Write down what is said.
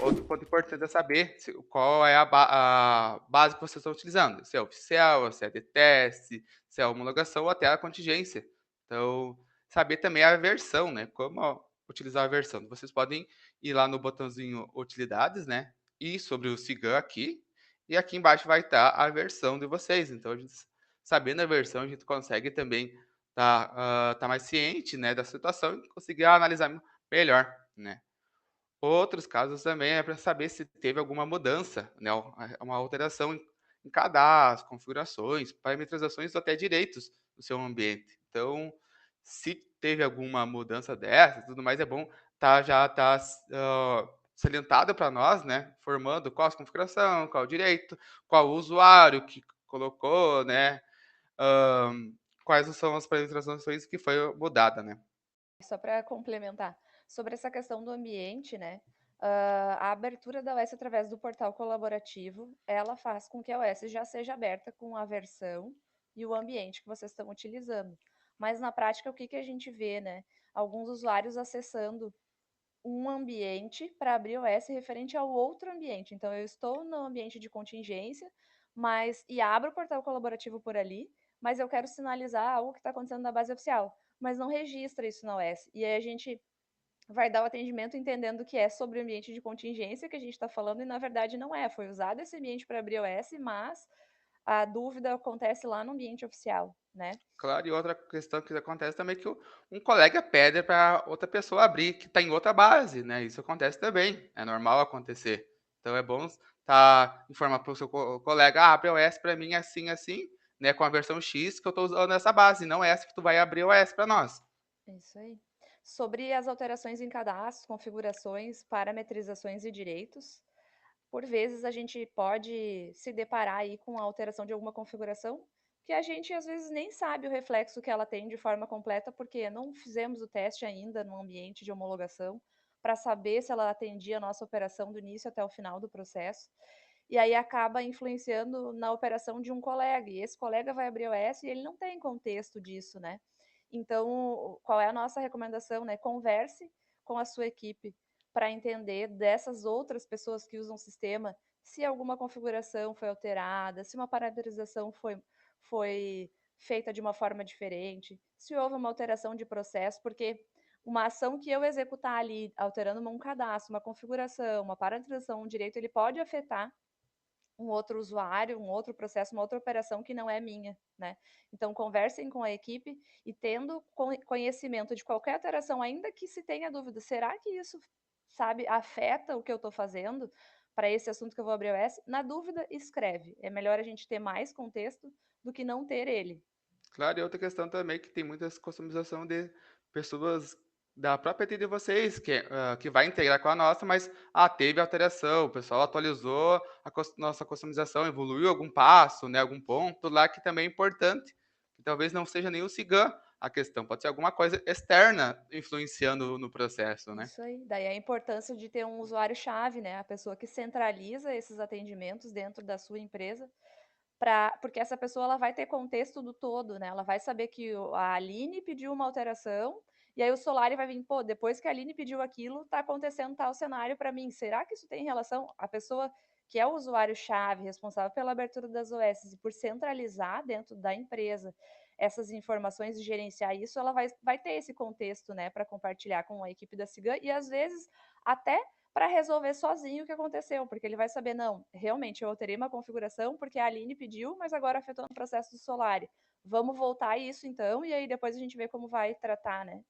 outro ponto importante é saber qual é a base que vocês estão utilizando, se é oficial, se é de teste, se é homologação ou até a contingência. Então, saber também a versão, né, como utilizar a versão. Vocês podem ir lá no botãozinho utilidades, né, e sobre o Cigam aqui, e aqui embaixo vai estar a versão de vocês. Então, sabendo a versão, a gente consegue também tá mais ciente, né, da situação e conseguir analisar melhor, né. Outros casos também é para saber se teve alguma mudança, né, uma alteração em cadastro, configurações, parametrizações ou até direitos do seu ambiente. Então, se teve alguma mudança dessa e tudo mais, é bom já tá salientado para nós, né, formando qual a configuração, qual o direito, qual o usuário que colocou, né, hã, quais são as parametrizações que foi mudada, né. Só para complementar, sobre essa questão do ambiente, né, a abertura da OS através do portal colaborativo, ela faz com que a OS já seja aberta com a versão e o ambiente que vocês estão utilizando. Mas na prática, o que que a gente vê, né? Alguns usuários acessando um ambiente para abrir o OS referente ao outro ambiente. Então, eu estou no ambiente de contingência, e abro o portal colaborativo por ali, mas eu quero sinalizar algo que está acontecendo na base oficial, mas não registra isso na OS. E aí a gente vai dar o atendimento entendendo que é sobre o ambiente de contingência que a gente está falando, e na verdade não é. Foi usado esse ambiente para abrir o OS, mas a dúvida acontece lá no ambiente oficial, né? Claro, e outra questão que acontece também é que um colega pede para outra pessoa abrir, que está em outra base, né, isso acontece também, é normal acontecer. Então é bom informar para o seu colega: "Ah, abre o OS para mim assim, assim, né, com a versão X que eu estou usando essa base, não essa que tu vai abrir o OS para nós". Isso aí. Sobre as alterações em cadastros, configurações, parametrizações e direitos, por vezes a gente pode se deparar aí com a alteração de alguma configuração que a gente às vezes nem sabe o reflexo que ela tem de forma completa, porque não fizemos o teste ainda no ambiente de homologação para saber se ela atendia a nossa operação do início até o final do processo. E aí acaba influenciando na operação de um colega, e esse colega vai abrir o OS e ele não tem contexto disso, né? Então, qual é a nossa recomendação, né? Converse com a sua equipe para entender dessas outras pessoas que usam o sistema se alguma configuração foi alterada, se uma parametrização foi feita de uma forma diferente, se houve uma alteração de processo, porque uma ação que eu executar ali, alterando um cadastro, uma configuração, uma parametrização, um direito, ele pode afetar um outro usuário, um outro processo, uma outra operação que não é minha, né? Então, conversem com a equipe e tendo conhecimento de qualquer alteração, ainda que se tenha dúvida, será que isso, sabe, afeta o que eu estou fazendo para esse assunto que eu vou abrir o S? Na dúvida, escreve. É melhor a gente ter mais contexto do que não ter ele. Claro, e outra questão também que tem muitas customização de pessoas da própria TI de vocês, que vai integrar com a nossa, mas, teve alteração, o pessoal atualizou nossa customização, evoluiu algum passo, né, algum ponto lá que também é importante, que talvez não seja nem o Cigam a questão, pode ser alguma coisa externa influenciando no processo, né. Isso aí. Daí a importância de ter um usuário-chave, né? A pessoa que centraliza esses atendimentos dentro da sua empresa. Porque essa pessoa ela vai ter contexto do todo, né? Ela vai saber que a Aline pediu uma alteração, e aí o Solari vai vir, pô, depois que a Aline pediu aquilo, tá acontecendo tal cenário para mim. Será que isso tem relação? A pessoa que é o usuário-chave, responsável pela abertura das OS e por centralizar dentro da empresa essas informações e gerenciar isso, ela vai ter esse contexto, né, para compartilhar com a equipe da Cigam e às vezes até para resolver sozinho o que aconteceu, porque ele vai saber, não, realmente eu alterei uma configuração porque a Aline pediu, mas agora afetou no processo do Solari. Vamos voltar a isso então, e aí depois a gente vê como vai tratar, né?